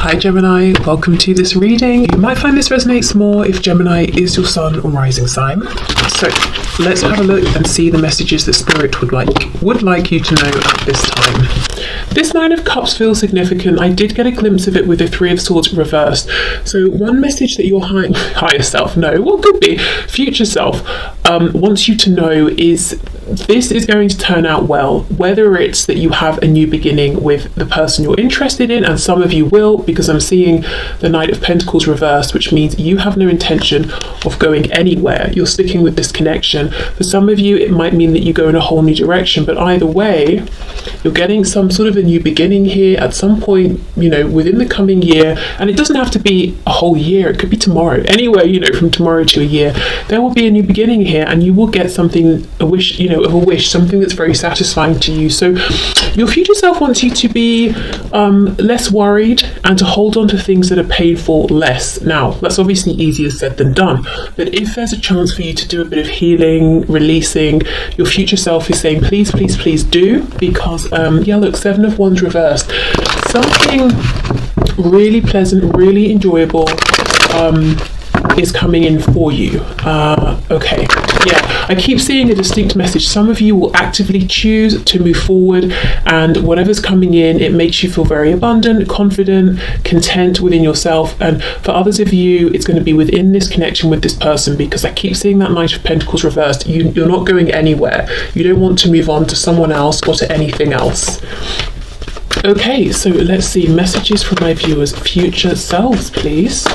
Hi Gemini, welcome to this reading. You might find this resonates more if Gemini is your sun or rising sign. So let's have a look and see the messages that Spirit would like you to know at this time. This Nine of Cups feels significant. I did get a glimpse of it with the Three of Swords reversed. So one message that your higher self, no, what could be future self, wants you to know is this is going to turn out well, whether it's that you have a new beginning with the person you're interested in, and some of you will, because I'm seeing the Knight of Pentacles reversed, which means you have no intention of going anywhere. You're sticking with this connection. For some of you, it might mean that you go in a whole new direction, but either way, you're getting some sort of a new beginning here at some point, within the coming year. And it doesn't have to be a whole year, it could be tomorrow. Anywhere, from tomorrow to a year, there will be a new beginning here, and you will get something, a wish, something that's very satisfying to you. So your future self wants you to be less worried and to hold on to things that are painful less. Now, that's obviously easier said than done, but if there's a chance for you to do a bit of healing, releasing, your future self is saying, please, please, please do, because, look, Seven of Wands reversed. Something really pleasant, really enjoyable, is coming in for you. Okay, yeah, I keep seeing a distinct message. Some of you will actively choose to move forward, and whatever's coming in, it makes you feel very abundant, confident, content within yourself. And for others of you, it's going to be within this connection with this person, because I keep seeing that Knight of Pentacles reversed. You're not going anywhere. You don't want to move on to someone else or to anything else. Okay, so let's see messages from my viewers' future selves, please,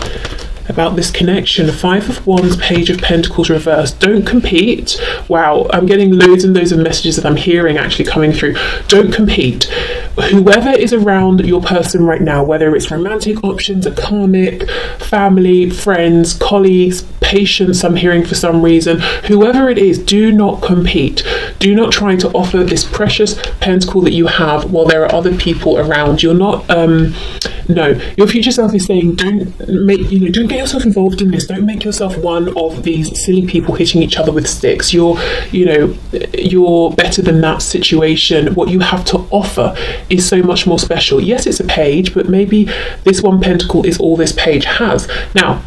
about this connection. Five of Wands, Page of Pentacles reversed. Don't compete. Wow, I'm getting loads and loads of messages that I'm hearing actually coming through. Don't compete. Whoever is around your person right now, whether it's romantic options, a karmic, family, friends, colleagues, patients, I'm hearing for some reason, whoever it is, do not compete. Do not try to offer this precious pentacle that you have while there are other people around. You're not, no, your future self is saying, don't get yourself involved in this. Don't make yourself one of these silly people hitting each other with sticks. You're better than that situation. What you have to offer is so much more special. Yes, it's a page, but maybe this one pentacle is all this page has. Now,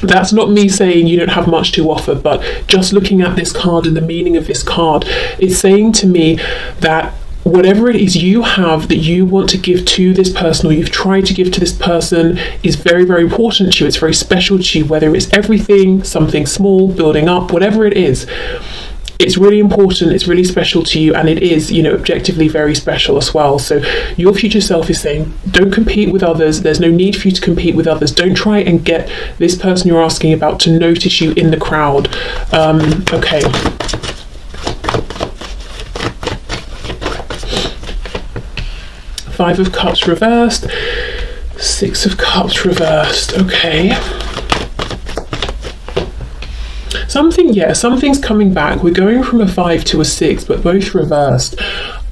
that's not me saying you don't have much to offer, but just looking at this card and the meaning of this card, it's saying to me that whatever it is you have that you want to give to this person, or you've tried to give to this person, is very, very important to you. It's very special to you, whether it's everything, something small, building up, whatever it is. It's really important, it's really special to you, and it is, objectively very special as well. So your future self is saying, don't compete with others. There's no need for you to compete with others. Don't try and get this person you're asking about to notice you in the crowd. Okay. Five of Cups reversed. Six of Cups reversed. Okay. Something's coming back. We're going from a 5 to a 6, but both reversed.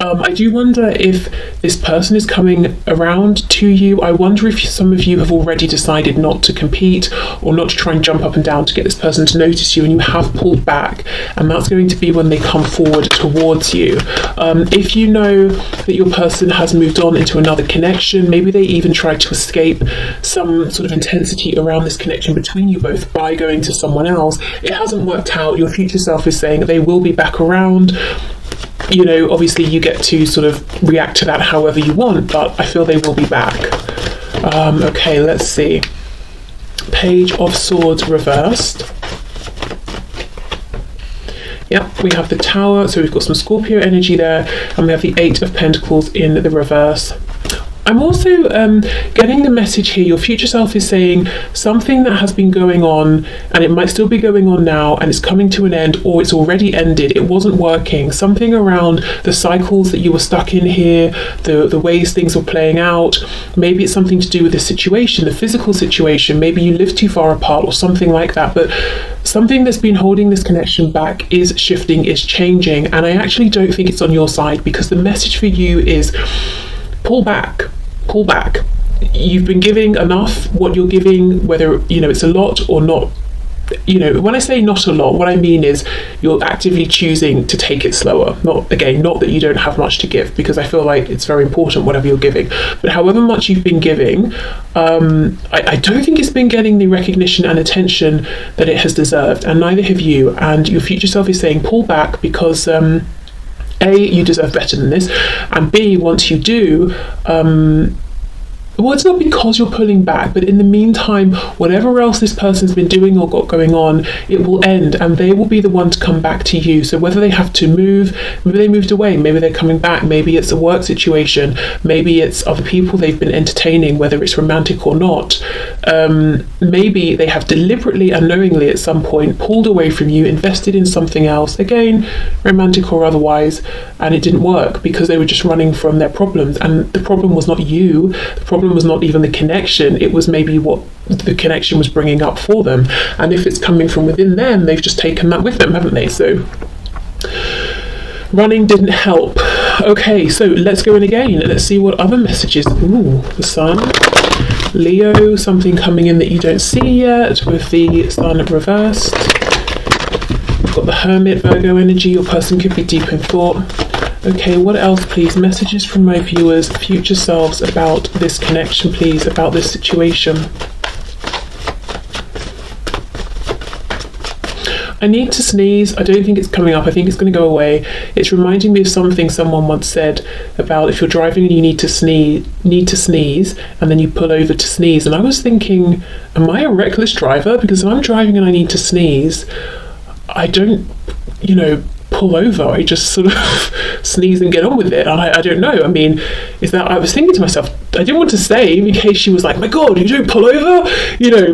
I do wonder if this person is coming around to you. I wonder if some of you have already decided not to compete or not to try and jump up and down to get this person to notice you, and you have pulled back, and that's going to be when they come forward towards you. If you know that your person has moved on into another connection, maybe they even tried to escape some sort of intensity around this connection between you both by going to someone else, it hasn't worked out. Your future self is saying they will be back around. Obviously you get to sort of react to that however you want, but I feel they will be back. Okay, let's see. Page of Swords reversed. Yep, we have the Tower, so we've got some Scorpio energy there, and we have the Eight of Pentacles in the reverse. I'm also getting the message here, your future self is saying something that has been going on, and it might still be going on now, and it's coming to an end, or it's already ended, it wasn't working. Something around the cycles that you were stuck in here, the ways things were playing out. Maybe it's something to do with the situation, the physical situation. Maybe you live too far apart or something like that, but something that's been holding this connection back is shifting, is changing, and I actually don't think it's on your side, because the message for you is pull back. You've been giving enough. What you're giving, whether it's a lot or not you know, when I say not a lot, what I mean is you're actively choosing to take it slower. Not that you don't have much to give, because I feel like it's very important whatever you're giving, but however much you've been giving, I don't think it's been getting the recognition and attention that it has deserved, and neither have you. And your future self is saying pull back, because A, you deserve better than this, and B, once you do, well, it's not because you're pulling back, but in the meantime, whatever else this person's been doing or got going on, it will end, and they will be the one to come back to you. So whether they have to move, maybe they moved away, maybe they're coming back, maybe it's a work situation, maybe it's other people they've been entertaining, whether it's romantic or not. Maybe they have deliberately and knowingly at some point pulled away from you, invested in something else, again, romantic or otherwise, and it didn't work because they were just running from their problems. And the problem was not you, the problem was not even the connection, it was maybe what the connection was bringing up for them. And if it's coming from within them, they've just taken that with them, haven't they? So running didn't help. Okay, so let's go in again. Let's see what other messages. Ooh, the sun, Leo, something coming in that you don't see yet with the sun reversed. We've got the Hermit, Virgo energy. Your person could be deep in thought. Okay, what else, please? Messages from my viewers, future selves, about this connection, please, about this situation. I need to sneeze. I don't think it's coming up. I think it's going to go away. It's reminding me of something someone once said about if you're driving and you need to sneeze, and then you pull over to sneeze. And I was thinking, am I a reckless driver? Because if I'm driving and I need to sneeze, I don't, pull over. I just sort of sneeze and get on with it. And I don't know. I mean, I was thinking to myself, I didn't want to say in case she was like, my God, you don't pull over,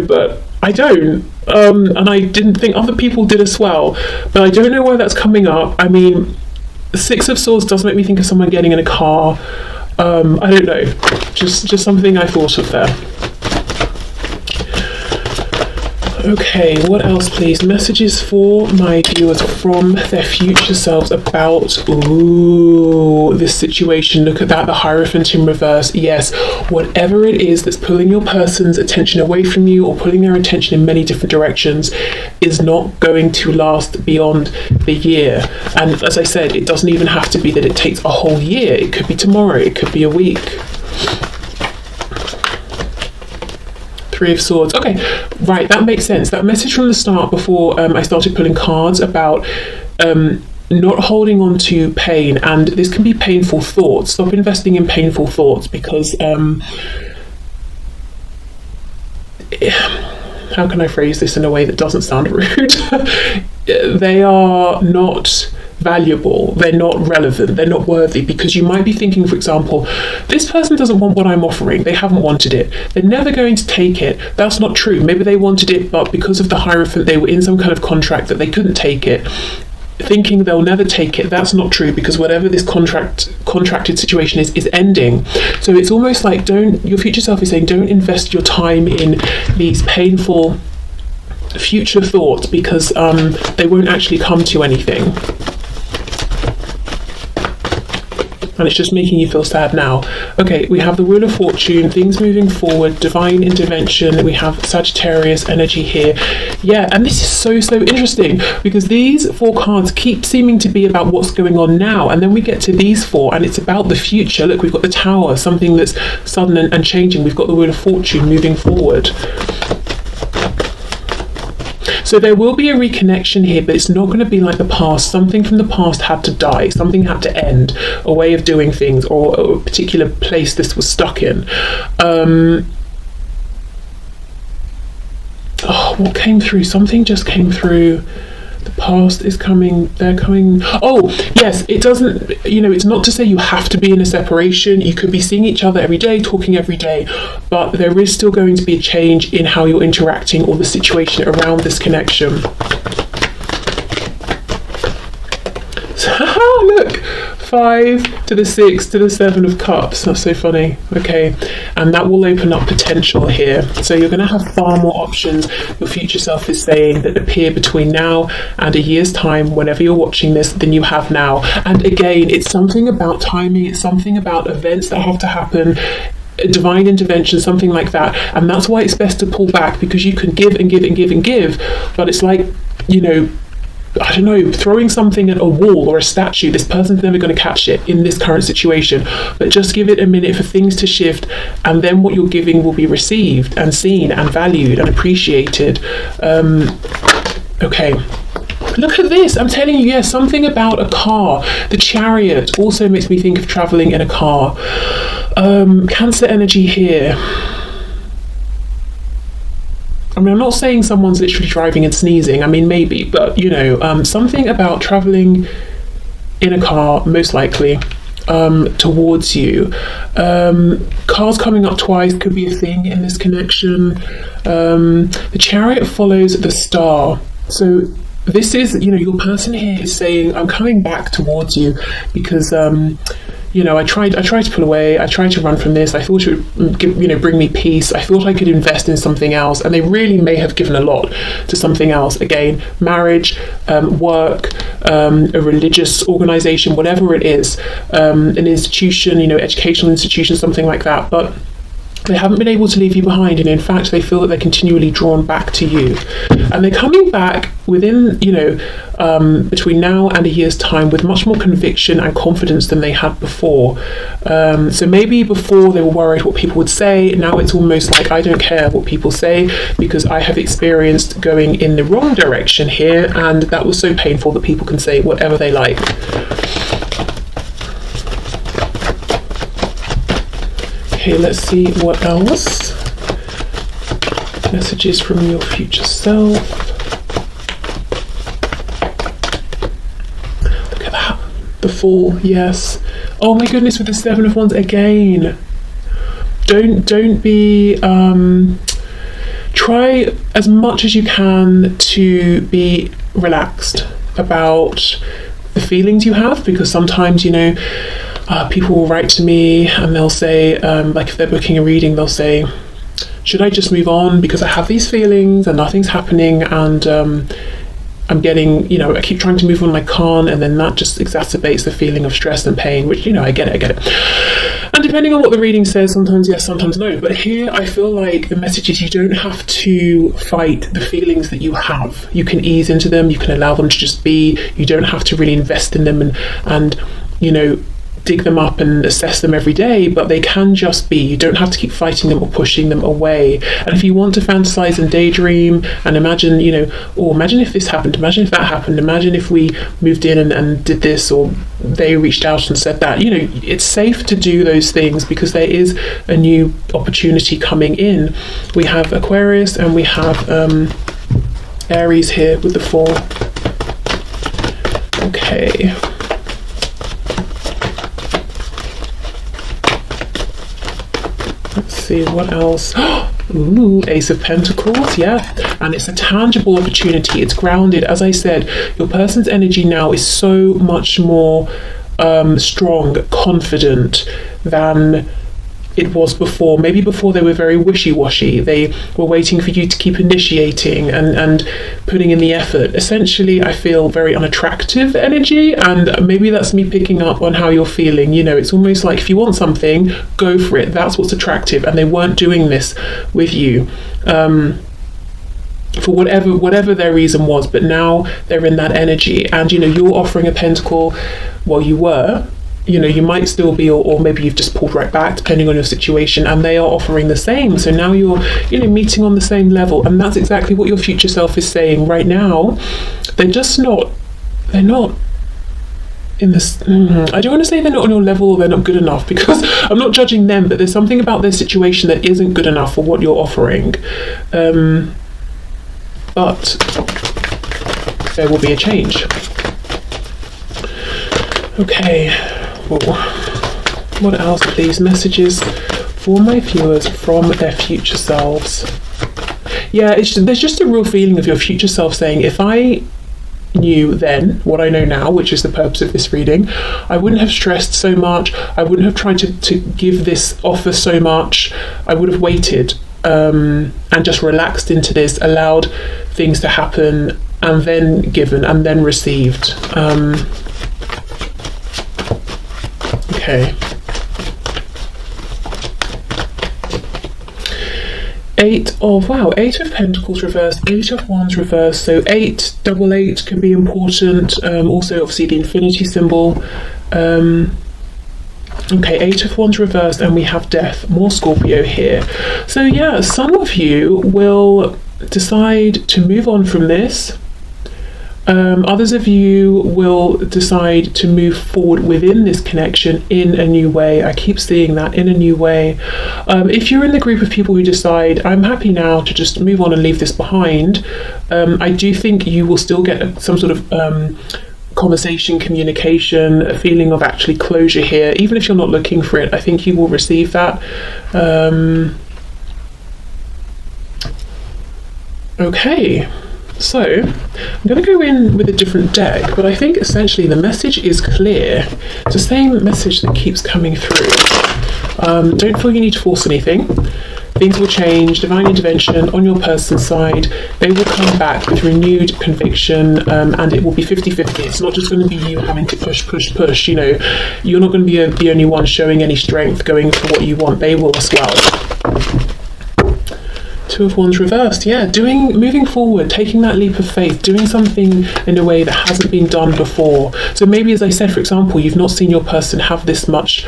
but I don't. And I didn't think other people did as well. But I don't know why that's coming up. I mean, the Six of Swords does make me think of someone getting in a car. I don't know. Just something I thought of there. Okay, what else, please? Messages for my viewers from their future selves about, this situation. Look at that, the Hierophant in reverse. Yes, whatever it is that's pulling your person's attention away from you or pulling their attention in many different directions is not going to last beyond the year. And as I said, it doesn't even have to be that it takes a whole year. It could be tomorrow, it could be a week. Three of Swords. Okay, right, that makes sense. That message from the start before I started pulling cards about not holding on to pain, and this can be painful thoughts. Stop investing in painful thoughts, because how can I phrase this in a way that doesn't sound rude? They are not valuable, they're not relevant, they're not worthy, because you might be thinking, for example, this person doesn't want what I'm offering, they haven't wanted it, they're never going to take it. That's not true. Maybe they wanted it, but because of the Hierophant they were in some kind of contract that they couldn't take it, thinking they'll never take it. That's not true, because whatever this contracted situation is ending. So it's almost like, your future self is saying, don't invest your time in these painful future thoughts, because they won't actually come to anything. And it's just making you feel sad now. Okay, we have the Wheel of Fortune, things moving forward, divine intervention. We have Sagittarius energy here. Yeah, and this is so interesting, because these four cards keep seeming to be about what's going on now, and then we get to these four and it's about the future. Look, we've got the Tower, something that's sudden and changing. We've got the Wheel of Fortune moving forward. So there will be a reconnection here, but it's not going to be like the past. Something from the past had to die, something had to end, a way of doing things, or a particular place this was stuck in. What came through? Something just came through. The past is coming, they're coming. Oh, yes, it doesn't, it's not to say you have to be in a separation. You could be seeing each other every day, talking every day, but there is still going to be a change in how you're interacting or the situation around this connection. So, look, 5 to the 6 to the 7 of Cups. That's so funny. Okay, and that will open up potential here. So you're going to have far more options, your future self is saying, that appear between now and a year's time, whenever you're watching this, than you have now. And again, it's something about timing, it's something about events that have to happen. a divine intervention, something like that. And that's why it's best to pull back, because you can give and give and give and give, but it's like, you know, I don't know, throwing something at a wall or a statue. This person's never going to catch it in this current situation, but just give it a minute for things to shift, and then what you're giving will be received and seen and valued and appreciated. Okay. Look at this. I'm telling you, yes, something about a car. The Chariot also makes me think of traveling in a car. Cancer energy here. I mean, I'm not saying someone's literally driving and sneezing. I mean, maybe, but, you know, something about traveling in a car, most likely, towards you. Cars coming up twice could be a thing in this connection. The Chariot follows the star. So this is, you know, your person here is saying, I'm coming back towards you because, you know, I tried to pull away. I tried to run from this. I thought it would give, you know, bring me peace. I thought I could invest in something else, and they really may have given a lot to something else. Again, marriage, work, a religious organization, whatever it is, an institution, you know, educational institution, something like that. But they haven't been able to leave you behind, and in fact they feel that they're continually drawn back to you, and they're coming back within, you know, between now and a year's time with much more conviction and confidence than they had before. So maybe before they were worried what people would say. Now it's almost like, I don't care what people say, because I have experienced going in the wrong direction here, and that was so painful that people can say whatever they like. Okay, let's see what else. Messages from your future self. Look at that. The Fool, yes. Oh my goodness, with the Seven of Wands again. Don't be, try as much as you can to be relaxed about the feelings you have, because sometimes, you know, people will write to me and they'll say, like if they're booking a reading, they'll say, should I just move on because I have these feelings and nothing's happening, and I'm getting, you know, I keep trying to move on and I can't, and then that just exacerbates the feeling of stress and pain, which, you know, I get it. And depending on what the reading says, sometimes yes, sometimes no. But here I feel like the message is, you don't have to fight the feelings that you have. You can ease into them, you can allow them to just be. You don't have to really invest in them and you know, dig them up and assess them every day, but they can just be. You don't have to keep fighting them or pushing them away. And if you want to fantasize and daydream and imagine, you know, or imagine if this happened, imagine if that happened, imagine if we moved in and did this, or they reached out and said that, you know, it's safe to do those things because there is a new opportunity coming in. We have Aquarius and we have Aries here with the Four. Okay. Let's see what else. Ooh, Ace of Pentacles, yeah. And it's a tangible opportunity. It's grounded. As I said, your person's energy now is so much more strong, confident than it was before. Maybe before they were very wishy-washy. They were waiting for you to keep initiating and putting in the effort. Essentially, I feel very unattractive energy, and maybe that's me picking up on how you're feeling. You know, it's almost like if you want something, go for it. That's what's attractive, and they weren't doing this with you. For whatever their reason was, but now they're in that energy, and you know, you're offering a pentacle. Well, you were, you know, you might still be, or maybe you've just pulled right back depending on your situation, and they are offering the same. So now you're, you know, meeting on the same level, and that's exactly what your future self is saying right now. They're not in this, I don't want to say they're not on your level or they're not good enough, because I'm not judging them, but there's something about their situation that isn't good enough for what you're offering. But there will be a change. Okay. What else are these messages for my viewers from their future selves? Yeah, there's just a real feeling of your future self saying, if I knew then what I know now, which is the purpose of this reading, I wouldn't have stressed so much. I wouldn't have tried to give this offer so much. I would have waited and just relaxed into this, allowed things to happen, and then given and then received. Okay. Eight of Pentacles reversed, Eight of Wands reversed. So 888 can be important. Also, obviously, the infinity symbol. Okay, Eight of Wands reversed, and we have Death. More Scorpio here. So yeah, some of you will decide to move on from this. Others of you will decide to move forward within this connection in a new way. I keep seeing that, in a new way. If you're in the group of people who decide, I'm happy now to just move on and leave this behind, I do think you will still get some sort of conversation, communication, a feeling of actually closure here. Even if you're not looking for it, I think you will receive that. Okay. So, I'm going to go in with a different deck, but I think essentially the message is clear. It's the same message that keeps coming through. Don't feel you need to force anything. Things will change, divine intervention on your person's side. They will come back with renewed conviction, and it will be 50-50. It's not just going to be you having to push. You know, you're not going to be the only one showing any strength, going for what you want. They will as well. Two of Wands reversed, yeah, moving forward, taking that leap of faith, doing something in a way that hasn't been done before. So maybe, as I said, for example, you've not seen your person have this much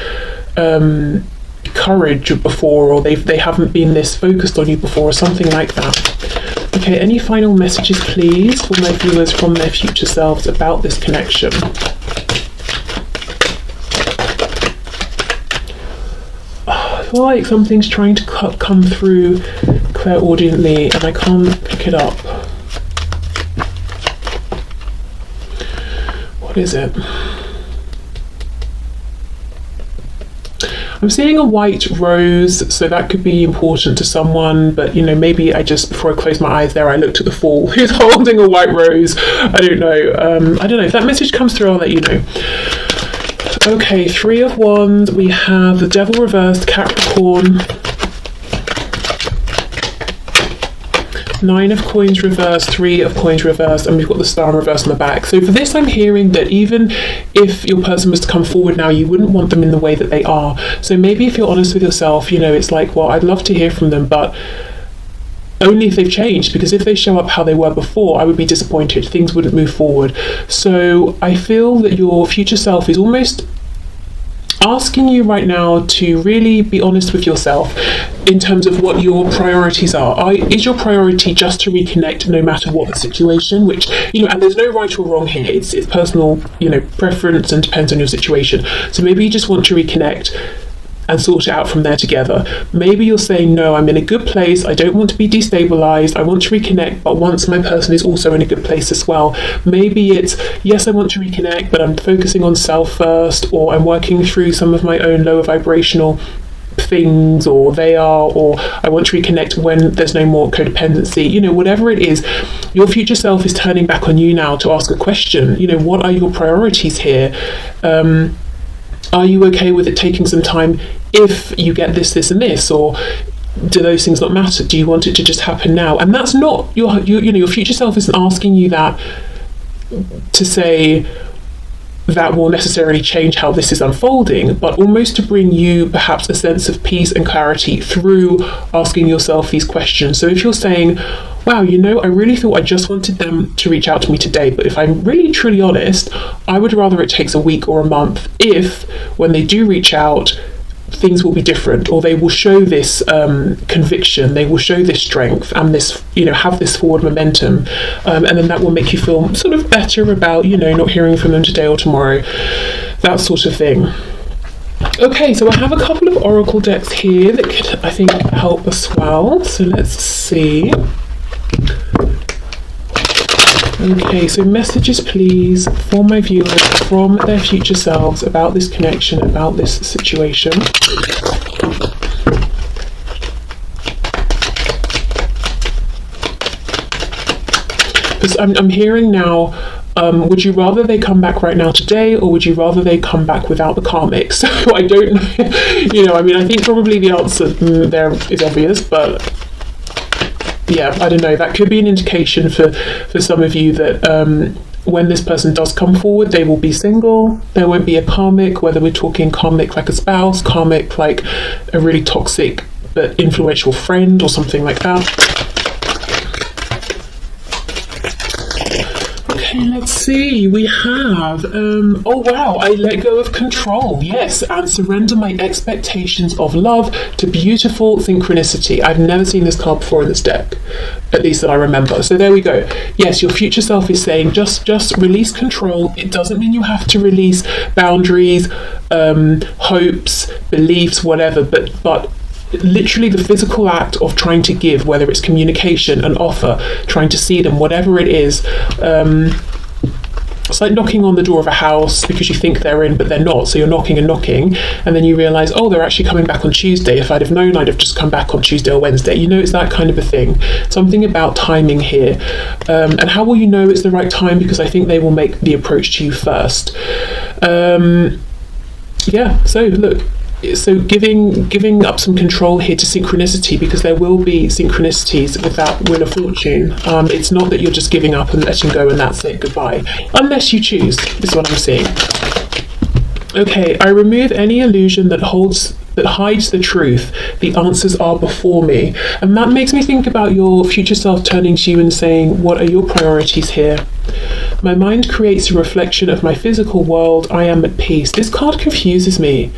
courage before, or they haven't been this focused on you before, or something like that. Okay, any final messages, please, for my viewers from their future selves about this connection? I feel like something's trying to come through clairaudiently, and I can't pick it up. What is it? I'm seeing a white rose, so that could be important to someone, but you know, maybe before I closed my eyes there, I looked at the Fool who's holding a white rose. I don't know. I don't know. If that message comes through, I'll let you know. Okay, Three of Wands, we have the Devil reversed, Capricorn. Nine of Coins reversed, Three of Coins reversed, and we've got the Star in reverse on the back. So for this, I'm hearing that even if your person was to come forward now, you wouldn't want them in the way that they are. So maybe if you're honest with yourself, you know, it's like, well, I'd love to hear from them, but only if they've changed, because if they show up how they were before, I would be disappointed. Things wouldn't move forward. So I feel that your future self is almost asking you right now to really be honest with yourself in terms of what your priorities are. Is your priority just to reconnect no matter what the situation, which, you know, and there's no right or wrong here, it's personal, you know, preference, and depends on your situation. So maybe you just want to reconnect and sort it out from there together. Maybe you're saying, no, I'm in a good place, I don't want to be destabilized, I want to reconnect, but once my person is also in a good place as well. Maybe it's, yes, I want to reconnect, but I'm focusing on self first, or I'm working through some of my own lower vibrational things, or I want to reconnect when there's no more codependency. You know, whatever it is, your future self is turning back on you now to ask a question. You know, what are your priorities here? Are you okay with it taking some time if you get this, this, and this? Or do those things not matter? Do you want it to just happen now? And that's not your future self isn't asking you that to say that will necessarily change how this is unfolding, but almost to bring you perhaps a sense of peace and clarity through asking yourself these questions. So if you're saying, wow, you know, I really thought I just wanted them to reach out to me today, but if I'm really truly honest, I would rather it takes a week or a month if, when they do reach out, things will be different, or they will show this conviction, they will show this strength, and this, you know, have this forward momentum, and then that will make you feel sort of better about, you know, not hearing from them today or tomorrow, that sort of thing. Okay, so I have a couple of oracle decks here that could, I think, help as well. So let's see. Okay, so messages please for my viewers from their future selves about this connection, about this situation. Because I'm hearing now, would you rather they come back right now today, or would you rather they come back without the karmic? So I don't know, you know, I mean, I think probably the answer there is obvious, but yeah, I don't know, that could be an indication for some of you that when this person does come forward, they will be single, there won't be a karmic, whether we're talking karmic like a spouse, karmic like a really toxic but influential friend or something like that. Okay, let's see. We have, oh wow, I let go of control. Yes, and surrender my expectations of love to beautiful synchronicity. I've never seen this card before in this deck, at least that I remember. So there we go. Yes, your future self is saying just release control. It doesn't mean you have to release boundaries, hopes, beliefs, whatever, but literally the physical act of trying to give, whether it's communication, an offer, trying to see them, whatever it is. It's like knocking on the door of a house because you think they're in but they're not, so you're knocking and then you realise, oh, they're actually coming back on Tuesday. If I'd have known, I'd have just come back on Tuesday or Wednesday. You know, it's that kind of a thing. Something about timing here. And how will you know it's the right time? Because I think they will make the approach to you first. Yeah, so look, so giving up some control here to synchronicity, because there will be synchronicities with that Wheel of Fortune. It's not that you're just giving up and letting go and that's it, goodbye, unless you choose, is what I'm seeing. Okay, I remove any illusion that hides the truth. The answers are before me. And that makes me think about your future self turning to you and saying, what are your priorities here? My mind creates a reflection of my physical world. I am at peace. This card confuses me.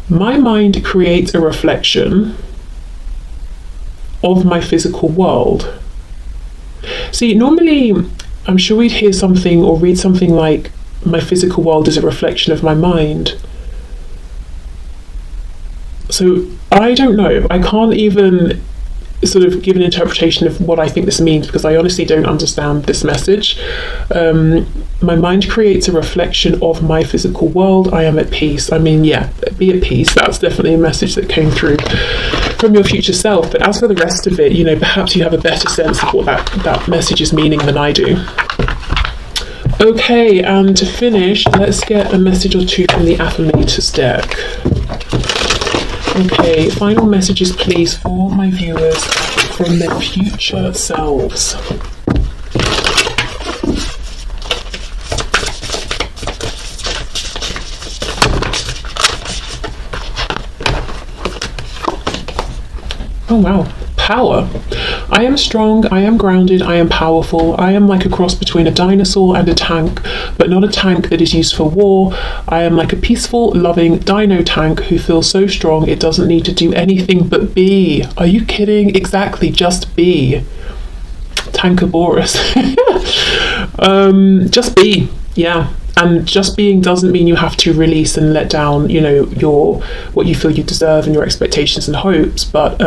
My mind creates a reflection of my physical world. See, normally I'm sure we'd hear something or read something like, my physical world is a reflection of my mind. So I don't know. I can't even sort of give an interpretation of what I think this means, because I honestly don't understand this message. My mind creates a reflection of my physical world. I am at peace. I mean, yeah, be at peace. That's definitely a message that came through from your future self. But as for the rest of it, you know, perhaps you have a better sense of what that message is meaning than I do. Okay, and to finish, let's get a message or two from the Affirmators deck. Okay, final messages please for my viewers from their future selves. Oh wow, power. I am strong, I am grounded, I am powerful. I am like a cross between a dinosaur and a tank, but not a tank that is used for war. I am like a peaceful, loving dino tank who feels so strong it doesn't need to do anything but be. Are you kidding? Exactly, just be. Tankaboros. Just be, yeah. And just being doesn't mean you have to release and let down, you know, what you feel you deserve and your expectations and hopes, but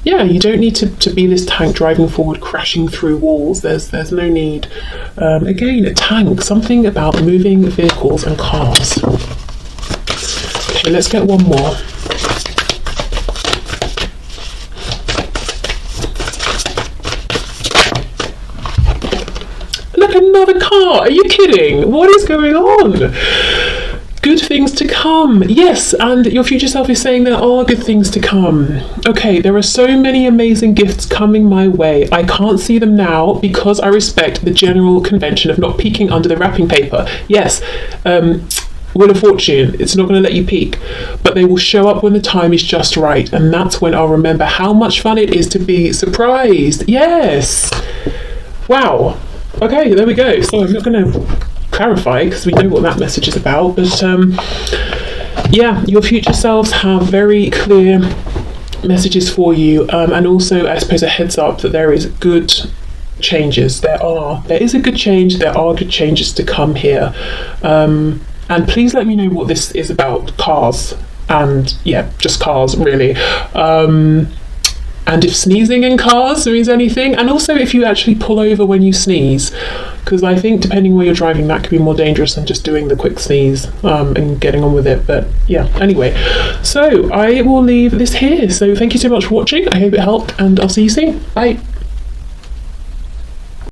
yeah, you don't need to be this tank driving forward, crashing through walls. There's no need. Again, a tank, something about moving vehicles and cars. Okay, let's get one more. Look, another car. Are you kidding? What is going on? Good things to come. Yes, and your future self is saying there are good things to come. Okay, there are so many amazing gifts coming my way. I can't see them now because I respect the general convention of not peeking under the wrapping paper. Yes, Wheel of Fortune, it's not going to let you peek, but they will show up when the time is just right, and that's when I'll remember how much fun it is to be surprised. Yes. Wow. Okay, there we go. So I'm not going to clarify because we know what that message is about, but yeah, your future selves have very clear messages for you, and also I suppose a heads up that there is good changes. There is a good change. There are good changes to come here, and please let me know what this is about. Cars, and yeah, just cars really. And if sneezing in cars means anything, and also if you actually pull over when you sneeze, because I think depending where you're driving, that could be more dangerous than just doing the quick sneeze and getting on with it. But yeah, anyway, so I will leave this here. So thank you so much for watching. I hope it helped, and I'll see you soon. Bye.